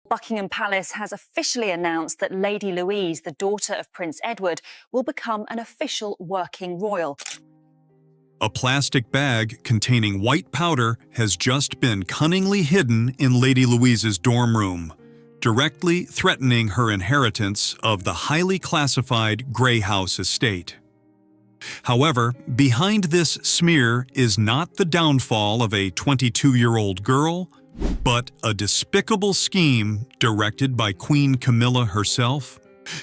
Buckingham Palace has officially announced that Lady Louise, the daughter of Prince Edward, will become an official working royal. A plastic bag containing white powder has just been cunningly hidden in Lady Louise's dorm room, directly threatening her inheritance of the highly classified Grey House estate. However, behind this smear is not the downfall of a 22-year-old girl, but a despicable scheme directed by Queen Camilla herself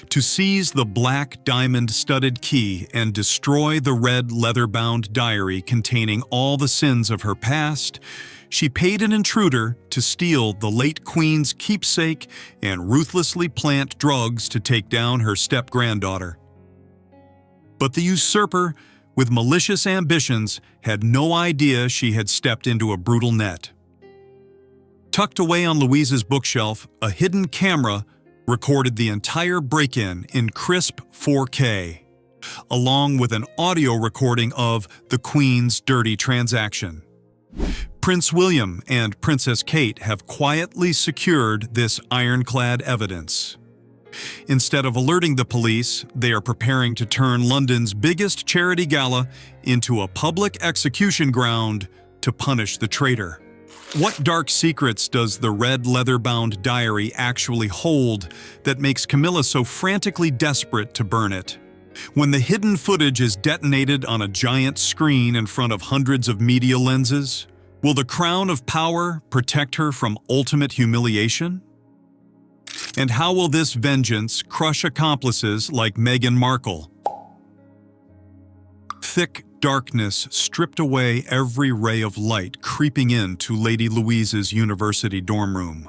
to seize the black diamond-studded key and destroy the red leather-bound diary containing all the sins of her past. She paid an intruder to steal the late Queen's keepsake and ruthlessly plant drugs to take down her step-granddaughter. But the usurper, with malicious ambitions, had no idea she had stepped into a brutal net. Tucked away on Louise's bookshelf, a hidden camera recorded the entire break-in in crisp 4K, along with an audio recording of the Queen's dirty transaction. Prince William and Princess Kate have quietly secured this ironclad evidence. Instead of alerting the police, they are preparing to turn London's biggest charity gala into a public execution ground to punish the traitor. What dark secrets does the red leather-bound diary actually hold that makes Camilla so frantically desperate to burn it? When the hidden footage is detonated on a giant screen in front of hundreds of media lenses, will the crown of power protect her from ultimate humiliation? And how will this vengeance crush accomplices like Meghan Markle? Thick darkness stripped away every ray of light creeping into Lady Louise's university dorm room.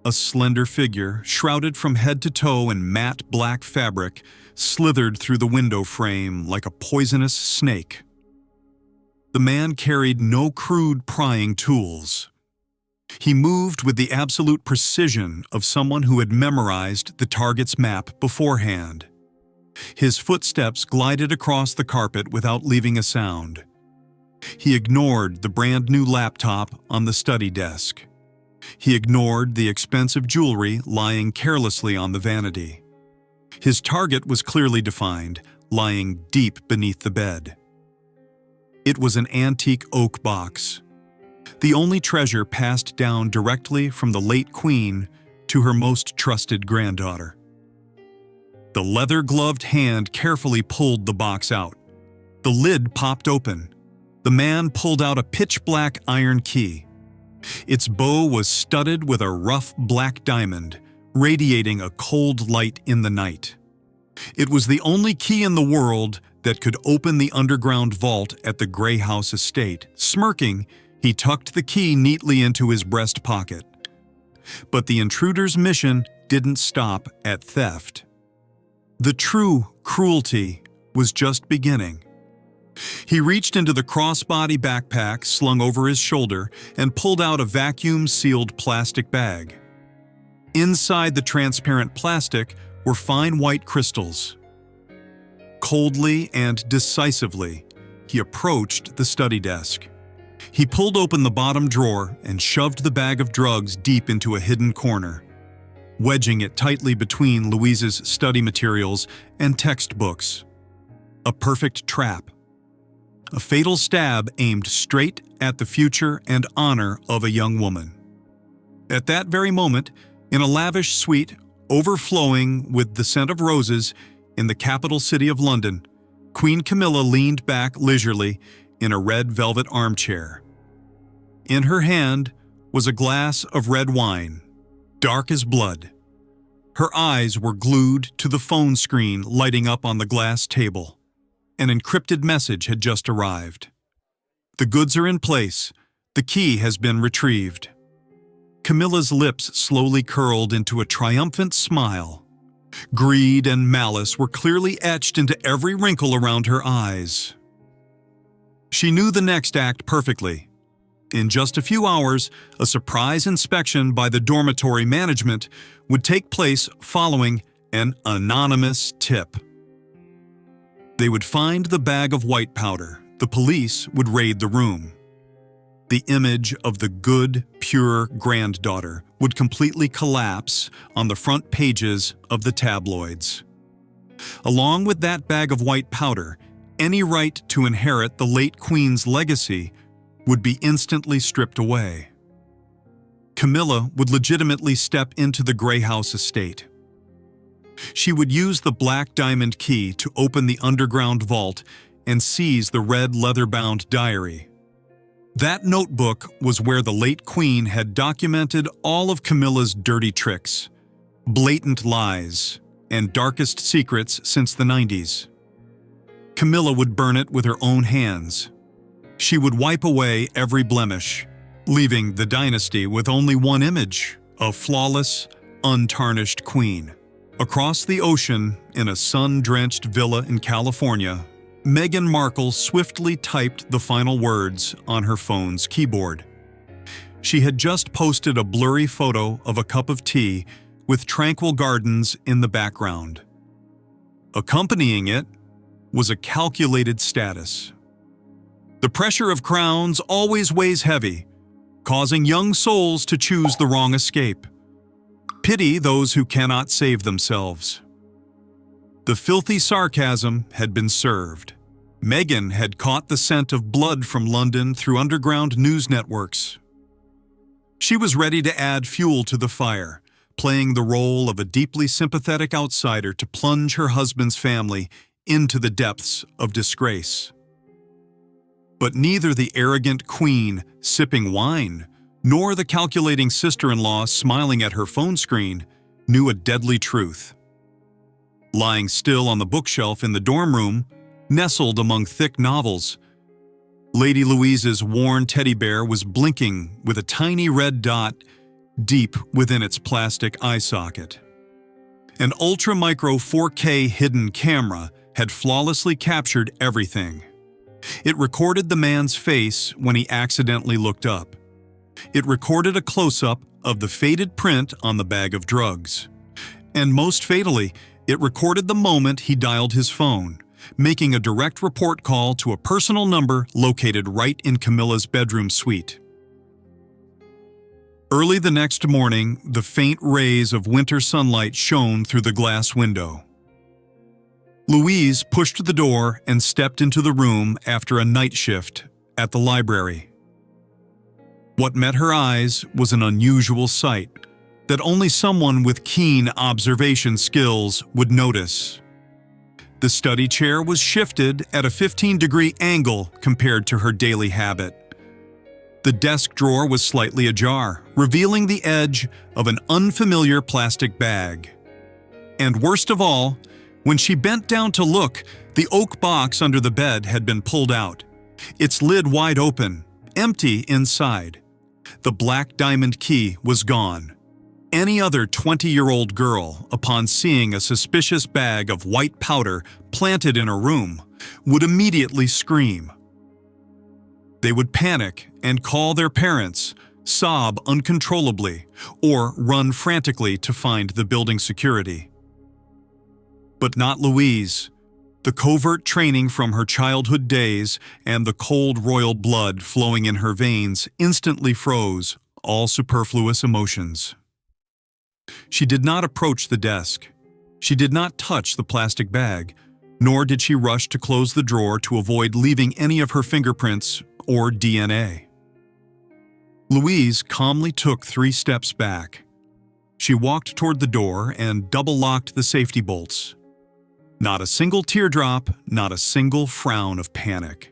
A slender figure, shrouded from head to toe in matte black fabric, slithered through the window frame like a poisonous snake. The man carried no crude prying tools. He moved with the absolute precision of someone who had memorized the target's map beforehand. His footsteps glided across the carpet without leaving a sound. He ignored the brand-new laptop on the study desk. He ignored the expensive jewelry lying carelessly on the vanity. His target was clearly defined, lying deep beneath the bed. It was an antique oak box, the only treasure passed down directly from the late Queen to her most trusted granddaughter. The leather-gloved hand carefully pulled the box out. The lid popped open. The man pulled out a pitch-black iron key. Its bow was studded with a rough black diamond, radiating a cold light in the night. It was the only key in the world that could open the underground vault at the Grey House estate. Smirking, he tucked the key neatly into his breast pocket. But the intruder's mission didn't stop at theft. The true cruelty was just beginning. He reached into the crossbody backpack slung over his shoulder and pulled out a vacuum-sealed plastic bag. Inside the transparent plastic were fine white crystals. Coldly and decisively, he approached the study desk. He pulled open the bottom drawer and shoved the bag of drugs deep into a hidden corner, wedging it tightly between Louise's study materials and textbooks. A perfect trap. A fatal stab aimed straight at the future and honor of a young woman. At that very moment, in a lavish suite overflowing with the scent of roses in the capital city of London, Queen Camilla leaned back leisurely in a red velvet armchair. In her hand was a glass of red wine, dark as blood. Her eyes were glued to the phone screen lighting up on the glass table. An encrypted message had just arrived. The goods are in place. The key has been retrieved. Camilla's lips slowly curled into a triumphant smile. Greed and malice were clearly etched into every wrinkle around her eyes. She knew the next act perfectly. In just a few hours, a surprise inspection by the dormitory management would take place following an anonymous tip. They would find the bag of white powder. The police would raid the room. the image of the good, pure granddaughter would completely collapse on the front pages of the tabloids. Along with that bag of white powder, any right to inherit the late Queen's legacy would be instantly stripped away. Camilla would legitimately step into the Grey House estate. She would use the black diamond key to open the underground vault and seize the red leather-bound diary. That notebook was where the late Queen had documented all of Camilla's dirty tricks, blatant lies, and darkest secrets since the 90s. Camilla would burn it with her own hands. She would wipe away every blemish, leaving the dynasty with only one image, a flawless, untarnished queen. Across the ocean, in a sun-drenched villa in California, Meghan Markle swiftly typed the final words on her phone's keyboard. She had just posted a blurry photo of a cup of tea with tranquil gardens in the background. Accompanying it was a calculated status. The pressure of crowns always weighs heavy, causing young souls to choose the wrong escape. Pity those who cannot save themselves. The filthy sarcasm had been served. Meghan had caught the scent of blood from London through underground news networks. She was ready to add fuel to the fire, playing the role of a deeply sympathetic outsider to plunge her husband's family into the depths of disgrace. But neither the arrogant queen sipping wine nor the calculating sister-in-law smiling at her phone screen knew a deadly truth. Lying still on the bookshelf in the dorm room, nestled among thick novels, Lady Louise's worn teddy bear was blinking with a tiny red dot deep within its plastic eye socket. An ultra-micro 4K hidden camera had flawlessly captured everything. It recorded the man's face when he accidentally looked up. It recorded a close-up of the faded print on the bag of drugs. And most fatally, it recorded the moment he dialed his phone, making a direct report call to a personal number located right in Camilla's bedroom suite. Early the next morning, the faint rays of winter sunlight shone through the glass window. Louise pushed the door and stepped into the room after a night shift at the library. What met her eyes was an unusual sight that only someone with keen observation skills would notice. The study chair was shifted at a 15-degree angle compared to her daily habit. The desk drawer was slightly ajar, revealing the edge of an unfamiliar plastic bag. And worst of all, when she bent down to look, the oak box under the bed had been pulled out, its lid wide open, empty inside. The black diamond key was gone. Any other 20-year-old girl, upon seeing a suspicious bag of white powder planted in a room, would immediately scream. They would panic and call their parents, sob uncontrollably, or run frantically to find the building security. But not Louise. The covert training from her childhood days and the cold royal blood flowing in her veins instantly froze all superfluous emotions. She did not approach the desk. She did not touch the plastic bag, nor did she rush to close the drawer to avoid leaving any of her fingerprints or DNA. Louise calmly took 3 steps back. She walked toward the door and double-locked the safety bolts. Not a single teardrop, not a single frown of panic.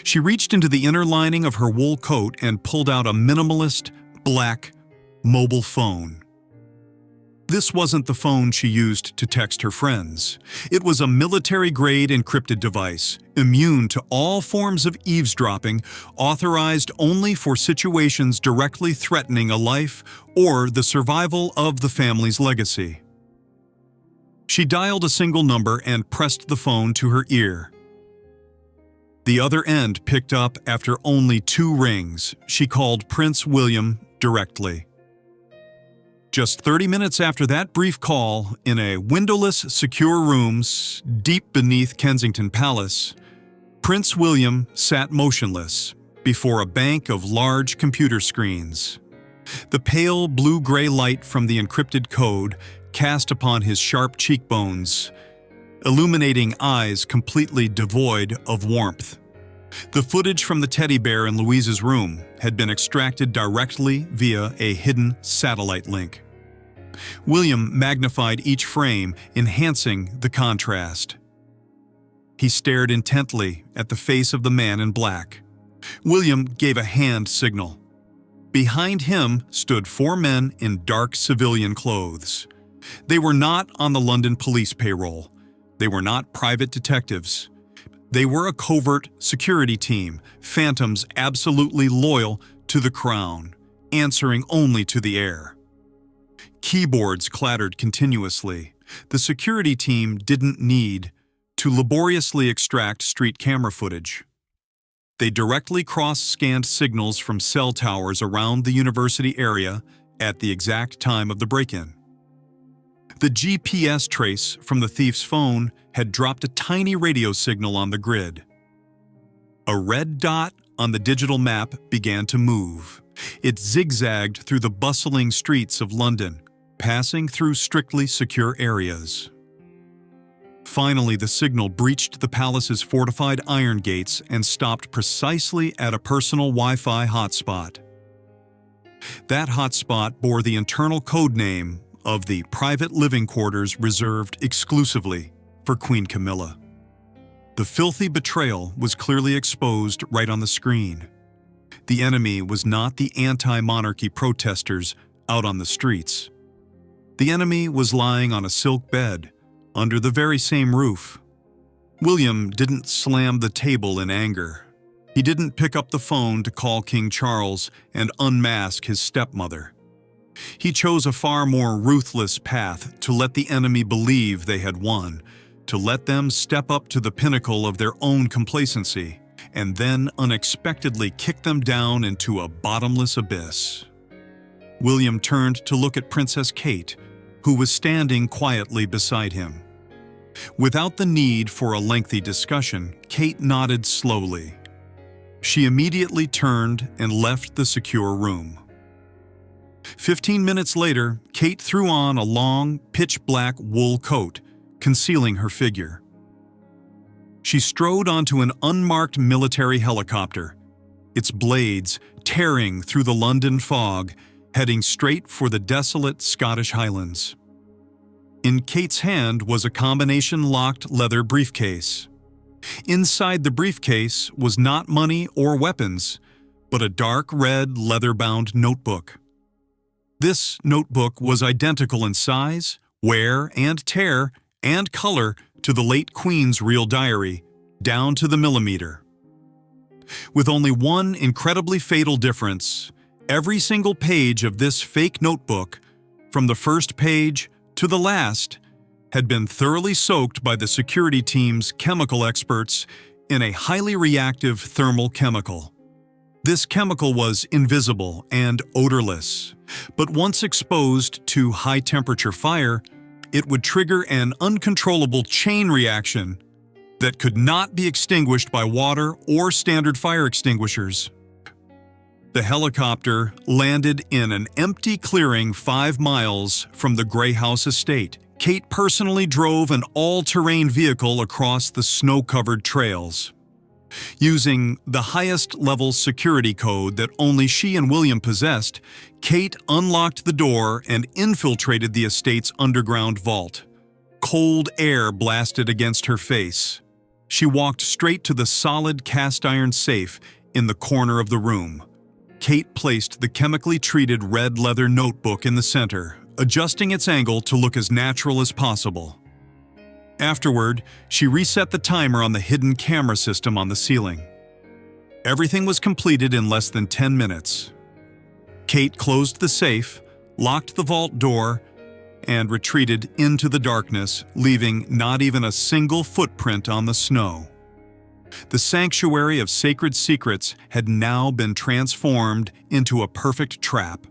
She reached into the inner lining of her wool coat and pulled out a minimalist, black, mobile phone. This wasn't the phone she used to text her friends. It was a military-grade encrypted device, immune to all forms of eavesdropping, authorized only for situations directly threatening a life or the survival of the family's legacy. She dialed a single number and pressed the phone to her ear. The other end picked up after only 2 rings. She called Prince William directly. Just 30 minutes after that brief call, in a windowless, secure room deep beneath Kensington Palace, Prince William sat motionless, before a bank of large computer screens. The pale blue-gray light from the encrypted code cast upon his sharp cheekbones, illuminating eyes completely devoid of warmth. The footage from the teddy bear in Louise's room had been extracted directly via a hidden satellite link. William magnified each frame, enhancing the contrast. He stared intently at the face of the man in black. William gave a hand signal. Behind him stood 4 men in dark civilian clothes. They were not on the London police payroll. They were not private detectives. They were a covert security team, phantoms absolutely loyal to the crown, answering only to the heir. Keyboards clattered continuously. The security team didn't need to laboriously extract street camera footage. They directly cross-scanned signals from cell towers around the university area at the exact time of the break-in. The GPS trace from the thief's phone had dropped a tiny radio signal on the grid. A red dot on the digital map began to move. It zigzagged through the bustling streets of London, passing through strictly secure areas. Finally, the signal breached the palace's fortified iron gates and stopped precisely at a personal Wi-Fi hotspot. That hotspot bore the internal code name of the private living quarters reserved exclusively for Queen Camilla. The filthy betrayal was clearly exposed right on the screen. The enemy was not the anti-monarchy protesters out on the streets. The enemy was lying on a silk bed, under the very same roof. William didn't slam the table in anger. He didn't pick up the phone to call King Charles and unmask his stepmother. He chose a far more ruthless path to let the enemy believe they had won, to let them step up to the pinnacle of their own complacency, and then unexpectedly kick them down into a bottomless abyss. William turned to look at Princess Kate, who was standing quietly beside him. Without the need for a lengthy discussion, Kate nodded slowly. She immediately turned and left the secure room. 15 minutes later, Kate threw on a long, pitch-black wool coat, concealing her figure. She strode onto an unmarked military helicopter, its blades tearing through the London fog, heading straight for the desolate Scottish Highlands. In Kate's hand was a combination-locked leather briefcase. Inside the briefcase was not money or weapons, but a dark red leather-bound notebook. This notebook was identical in size, wear and tear, and color to the late Queen's real diary, down to the millimeter. With only one incredibly fatal difference, every single page of this fake notebook, from the first page to the last, had been thoroughly soaked by the security team's chemical experts in a highly reactive thermal chemical. This chemical was invisible and odorless, but once exposed to high-temperature fire, it would trigger an uncontrollable chain reaction that could not be extinguished by water or standard fire extinguishers. The helicopter landed in an empty clearing 5 miles from the Grey House estate. Kate personally drove an all-terrain vehicle across the snow-covered trails. Using the highest-level security code that only she and William possessed, Kate unlocked the door and infiltrated the estate's underground vault. Cold air blasted against her face. She walked straight to the solid cast-iron safe in the corner of the room. Kate placed the chemically treated red leather notebook in the center, adjusting its angle to look as natural as possible. Afterward, she reset the timer on the hidden camera system on the ceiling. Everything was completed in less than 10 minutes. Kate closed the safe, locked the vault door, and retreated into the darkness, leaving not even a single footprint on the snow. The sanctuary of sacred secrets had now been transformed into a perfect trap,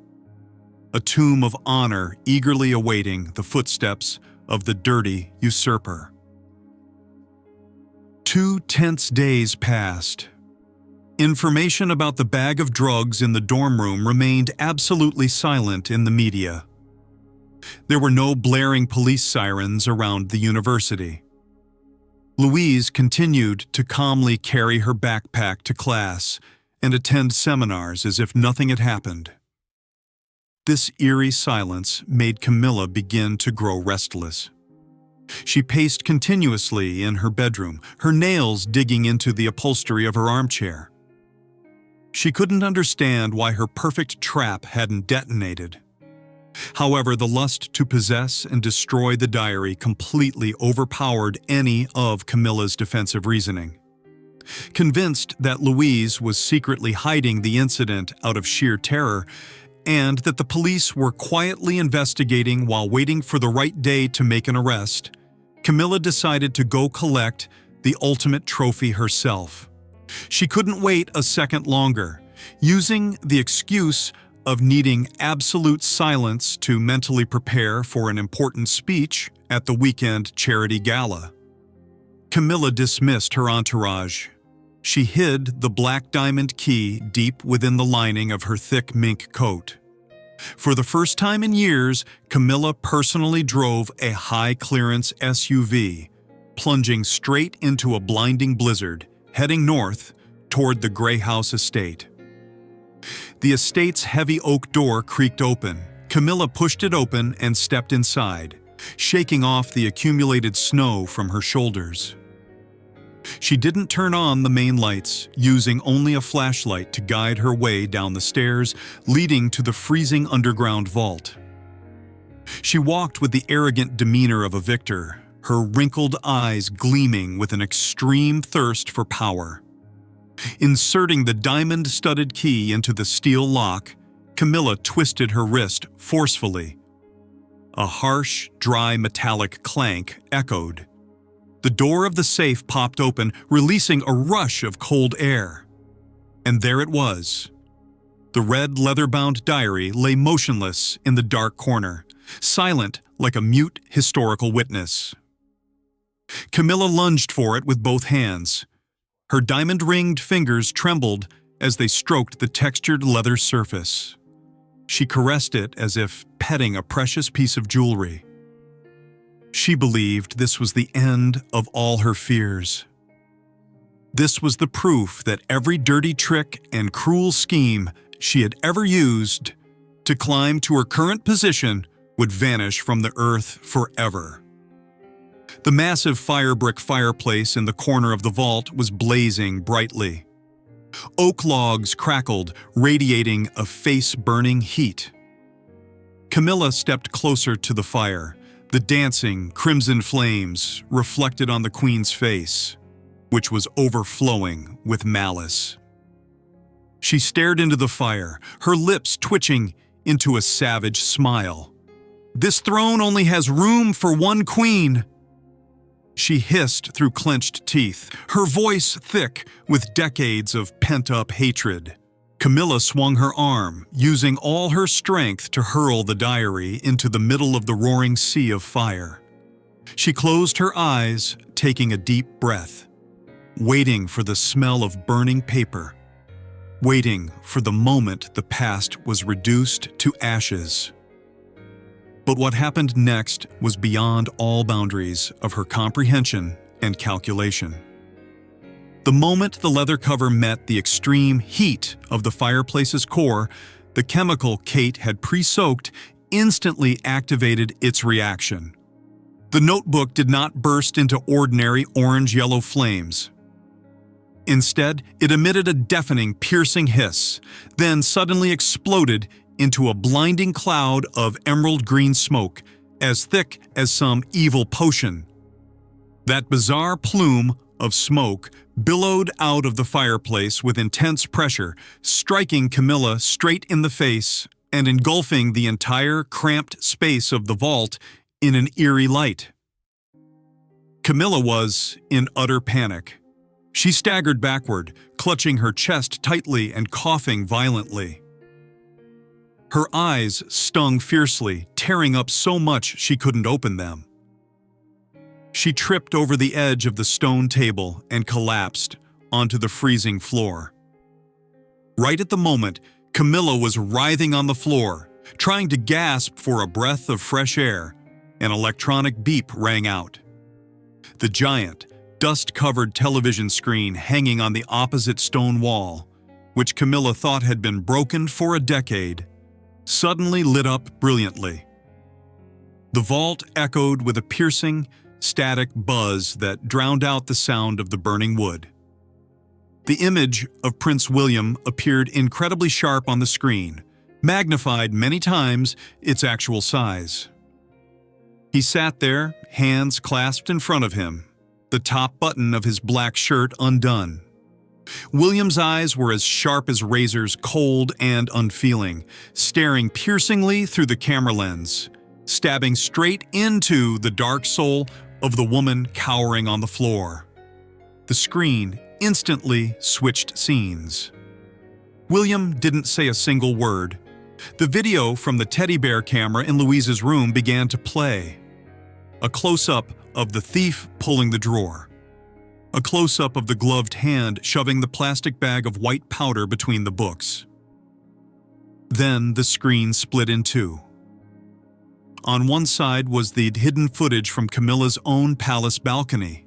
a tomb of honor eagerly awaiting the footsteps of the dirty usurper. 2 tense days passed. Information about the bag of drugs in the dorm room remained absolutely silent in the media. There were no blaring police sirens around the university. Louise continued to calmly carry her backpack to class and attend seminars as if nothing had happened. This eerie silence made Camilla begin to grow restless. She paced continuously in her bedroom, her nails digging into the upholstery of her armchair. She couldn't understand why her perfect trap hadn't detonated. However, the lust to possess and destroy the diary completely overpowered any of Camilla's defensive reasoning. Convinced that Louise was secretly hiding the incident out of sheer terror, and that the police were quietly investigating while waiting for the right day to make an arrest, Camilla decided to go collect the ultimate trophy herself. She couldn't wait a second longer, using the excuse of needing absolute silence to mentally prepare for an important speech at the weekend charity gala. Camilla dismissed her entourage. She hid the black diamond key deep within the lining of her thick mink coat. For the first time in years, Camilla personally drove a high-clearance SUV, plunging straight into a blinding blizzard, heading north toward the Gray House estate. The estate's heavy oak door creaked open. Camilla pushed it open and stepped inside, shaking off the accumulated snow from her shoulders. She didn't turn on the main lights, using only a flashlight to guide her way down the stairs leading to the freezing underground vault. She walked with the arrogant demeanor of a victor, her wrinkled eyes gleaming with an extreme thirst for power. Inserting the diamond-studded key into the steel lock, Camilla twisted her wrist forcefully. A harsh, dry metallic clank echoed. The door of the safe popped open, releasing a rush of cold air. And there it was. The red leather-bound diary lay motionless in the dark corner, silent like a mute historical witness. Camilla lunged for it with both hands. Her diamond-ringed fingers trembled as they stroked the textured leather surface. She caressed it as if petting a precious piece of jewelry. She believed this was the end of all her fears. This was the proof that every dirty trick and cruel scheme she had ever used to climb to her current position would vanish from the earth forever. The massive fire-brick fireplace in the corner of the vault was blazing brightly. Oak logs crackled, radiating a face-burning heat. Camilla stepped closer to the fire, the dancing, crimson flames reflected on the queen's face, which was overflowing with malice. She stared into the fire, her lips twitching into a savage smile. "This throne only has room for one queen," she hissed through clenched teeth, her voice thick with decades of pent-up hatred. Camilla swung her arm, using all her strength to hurl the diary into the middle of the roaring sea of fire. She closed her eyes, taking a deep breath, waiting for the smell of burning paper, waiting for the moment the past was reduced to ashes. But what happened next was beyond all boundaries of her comprehension and calculation. The moment the leather cover met the extreme heat of the fireplace's core, the chemical Kate had pre-soaked instantly activated its reaction. The notebook did not burst into ordinary orange-yellow flames. Instead, it emitted a deafening, piercing hiss, then suddenly exploded into a blinding cloud of emerald green smoke, as thick as some evil potion. That bizarre plume of smoke billowed out of the fireplace with intense pressure, striking Camilla straight in the face and engulfing the entire cramped space of the vault in an eerie light. Camilla was in utter panic. She staggered backward, clutching her chest tightly and coughing violently. Her eyes stung fiercely, tearing up so much she couldn't open them. She tripped over the edge of the stone table and collapsed onto the freezing floor. Right at the moment, Camilla was writhing on the floor, trying to gasp for a breath of fresh air. An electronic beep rang out. The giant, dust-covered television screen hanging on the opposite stone wall, which Camilla thought had been broken for a decade, suddenly lit up brilliantly. The vault echoed with a piercing, static buzz that drowned out the sound of the burning wood. The image of Prince William appeared incredibly sharp on the screen, magnified many times its actual size. He sat there, hands clasped in front of him, the top button of his black shirt undone. William's eyes were as sharp as razors, cold and unfeeling, staring piercingly through the camera lens, stabbing straight into the dark soul of the woman cowering on the floor. The screen instantly switched scenes. William didn't say a single word. The video from the teddy bear camera in Louise's room began to play. A close-up of the thief pulling the drawer. A close-up of the gloved hand shoving the plastic bag of white powder between the books. Then the screen split in two. On one side was the hidden footage from Camilla's own palace balcony.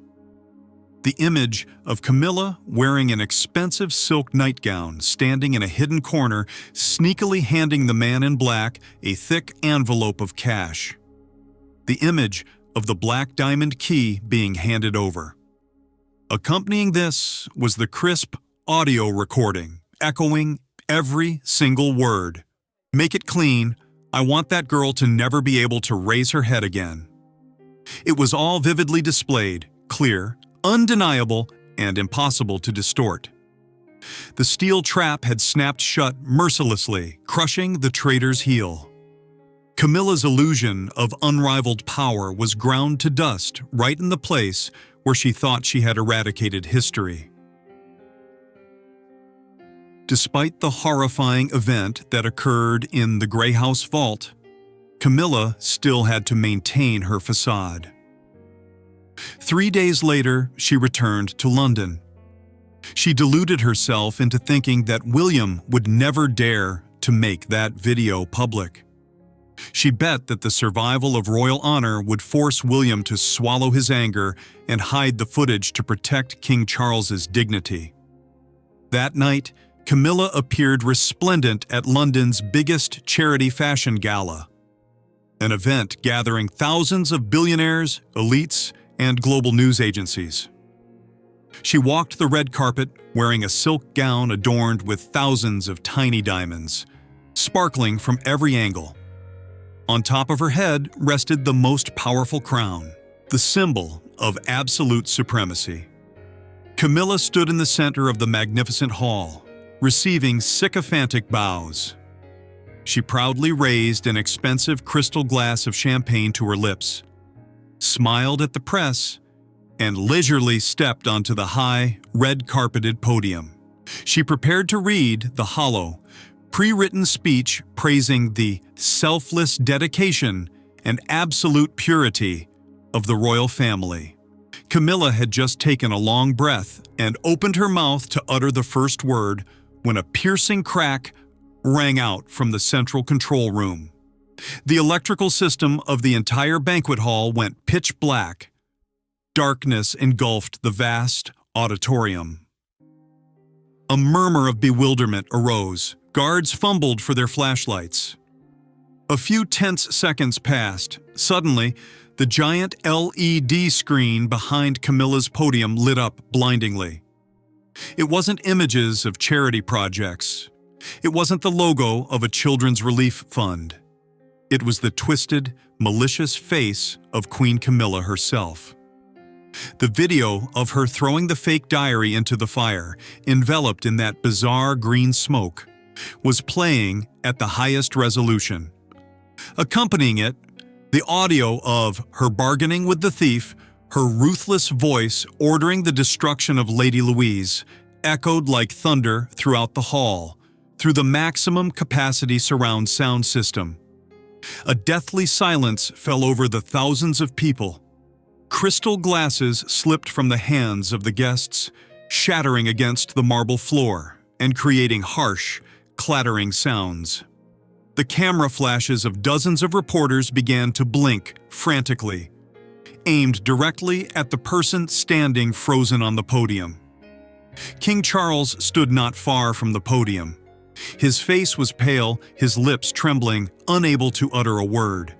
The image of Camilla wearing an expensive silk nightgown, standing in a hidden corner, sneakily handing the man in black a thick envelope of cash. The image of the black diamond key being handed over. Accompanying this was the crisp audio recording, echoing every single word. "Make it clean. I want that girl to never be able to raise her head again." It was all vividly displayed, clear, undeniable, and impossible to distort. The steel trap had snapped shut mercilessly, crushing the traitor's heel. Camilla's illusion of unrivaled power was ground to dust right in the place where she thought she had eradicated history. Despite the horrifying event that occurred in the Grey House vault, Camilla still had to maintain her facade. 3 days later, she returned to London. She deluded herself into thinking that William would never dare to make that video public. She bet that the survival of royal honor would force William to swallow his anger and hide the footage to protect King Charles's dignity. That night, Camilla appeared resplendent at London's biggest charity fashion gala, an event gathering thousands of billionaires, elites, and global news agencies. She walked the red carpet wearing a silk gown adorned with thousands of tiny diamonds, sparkling from every angle. On top of her head rested the most powerful crown, the symbol of absolute supremacy. Camilla stood in the center of the magnificent hall, receiving sycophantic bows. She proudly raised an expensive crystal glass of champagne to her lips, smiled at the press, and leisurely stepped onto the high, red-carpeted podium. She prepared to read the hollow, pre-written speech praising the selfless dedication and absolute purity of the royal family. Camilla had just taken a long breath and opened her mouth to utter the first word when a piercing crack rang out from the central control room. The electrical system of the entire banquet hall went pitch black. Darkness engulfed the vast auditorium. A murmur of bewilderment arose. Guards fumbled for their flashlights. A few tense seconds passed. Suddenly, the giant LED screen behind Camilla's podium lit up blindingly. It wasn't images of charity projects. It wasn't the logo of a children's relief fund. It was the twisted, malicious face of Queen Camilla herself. The video of her throwing the fake diary into the fire, enveloped in that bizarre green smoke, was playing at the highest resolution. Accompanying it, the audio of her bargaining with the thief, her ruthless voice ordering the destruction of Lady Louise, echoed like thunder throughout the hall, through the maximum capacity surround sound system. A deathly silence fell over the thousands of people. Crystal glasses slipped from the hands of the guests, shattering against the marble floor, and creating harsh, clattering sounds. The camera flashes of dozens of reporters began to blink frantically, aimed directly at the person standing frozen on the podium. King Charles stood not far from the podium. His face was pale, his lips trembling, unable to utter a word.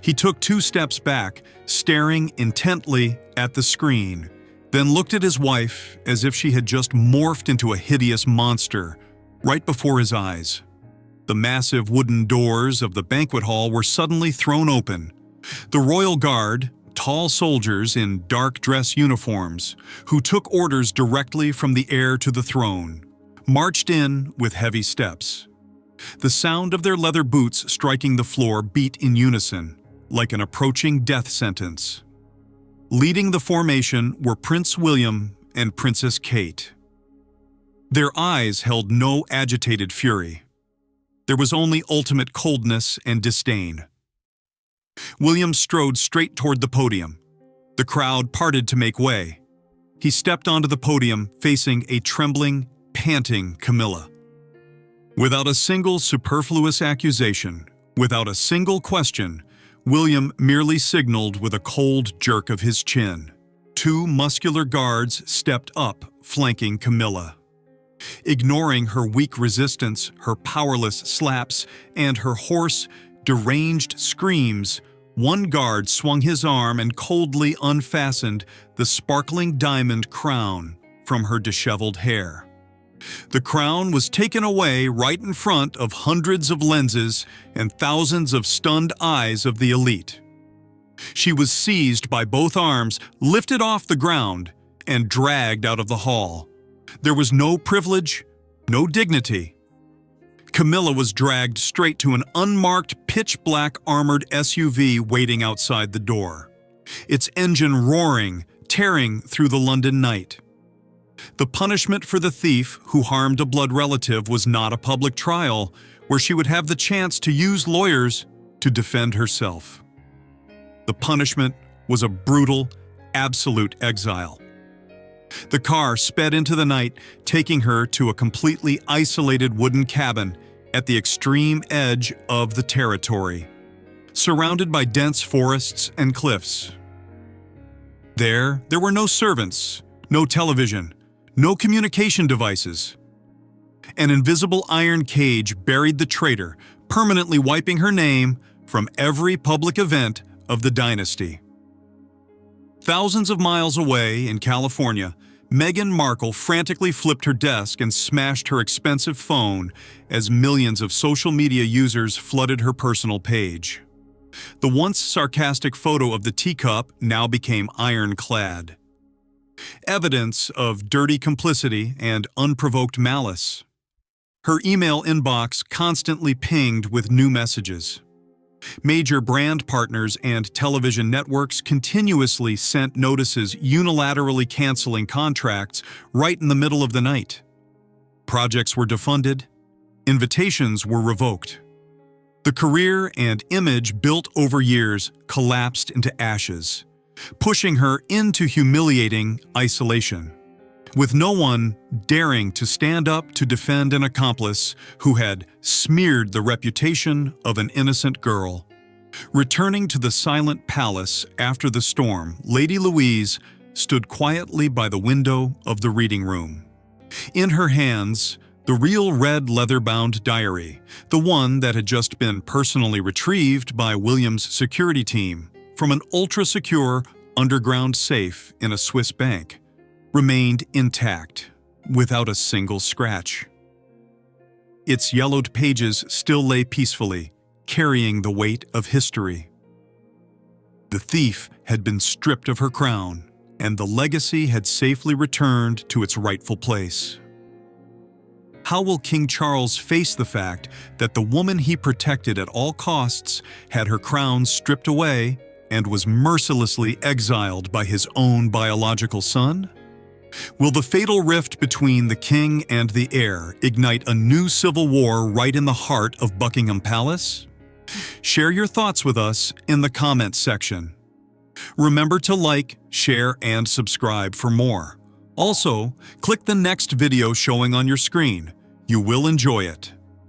He took 2 steps back, staring intently at the screen, then looked at his wife as if she had just morphed into a hideous monster right before his eyes. The massive wooden doors of the banquet hall were suddenly thrown open. The royal guard, tall soldiers in dark dress uniforms, who took orders directly from the heir to the throne, marched in with heavy steps. The sound of their leather boots striking the floor beat in unison, like an approaching death sentence. Leading the formation were Prince William and Princess Kate. Their eyes held no agitated fury. There was only ultimate coldness and disdain. William strode straight toward the podium. The crowd parted to make way. He stepped onto the podium facing a trembling, panting Camilla. Without a single superfluous accusation, without a single question, William merely signaled with a cold jerk of his chin. 2 muscular guards stepped up, flanking Camilla. Ignoring her weak resistance, her powerless slaps, and her hoarse, deranged screams, one guard swung his arm and coldly unfastened the sparkling diamond crown from her disheveled hair. The crown was taken away right in front of hundreds of lenses and thousands of stunned eyes of the elite. She was seized by both arms, lifted off the ground, and dragged out of the hall. There was no privilege, no dignity. Camilla was dragged straight to an unmarked, pitch-black armored SUV waiting outside the door, its engine roaring, tearing through the London night. The punishment for the thief who harmed a blood relative was not a public trial where she would have the chance to use lawyers to defend herself. The punishment was a brutal, absolute exile. The car sped into the night, taking her to a completely isolated wooden cabin at the extreme edge of the territory, surrounded by dense forests and cliffs. There were no servants, no television, no communication devices. An invisible iron cage buried the traitor, permanently wiping her name from every public event of the dynasty. Thousands of miles away in California, Meghan Markle frantically flipped her desk and smashed her expensive phone as millions of social media users flooded her personal page. The once sarcastic photo of the teacup now became ironclad. Evidence of dirty complicity and unprovoked malice. Her email inbox constantly pinged with new messages. Major brand partners and television networks continuously sent notices unilaterally canceling contracts right in the middle of the night. Projects were defunded, invitations were revoked. The career and image built over years collapsed into ashes, pushing her into humiliating isolation, with no one daring to stand up to defend an accomplice who had smeared the reputation of an innocent girl. Returning to the silent palace after the storm, Lady Louise stood quietly by the window of the reading room. In her hands, the real red leather-bound diary, the one that had just been personally retrieved by William's security team from an ultra-secure underground safe in a Swiss bank, remained intact, without a single scratch. Its yellowed pages still lay peacefully, carrying the weight of history. The thief had been stripped of her crown, and the legacy had safely returned to its rightful place. How will King Charles face the fact that the woman he protected at all costs had her crown stripped away and was mercilessly exiled by his own biological son? Will the fatal rift between the king and the heir ignite a new civil war right in the heart of Buckingham Palace? Share your thoughts with us in the comments section. Remember to like, share, and subscribe for more. Also, click the next video showing on your screen. You will enjoy it.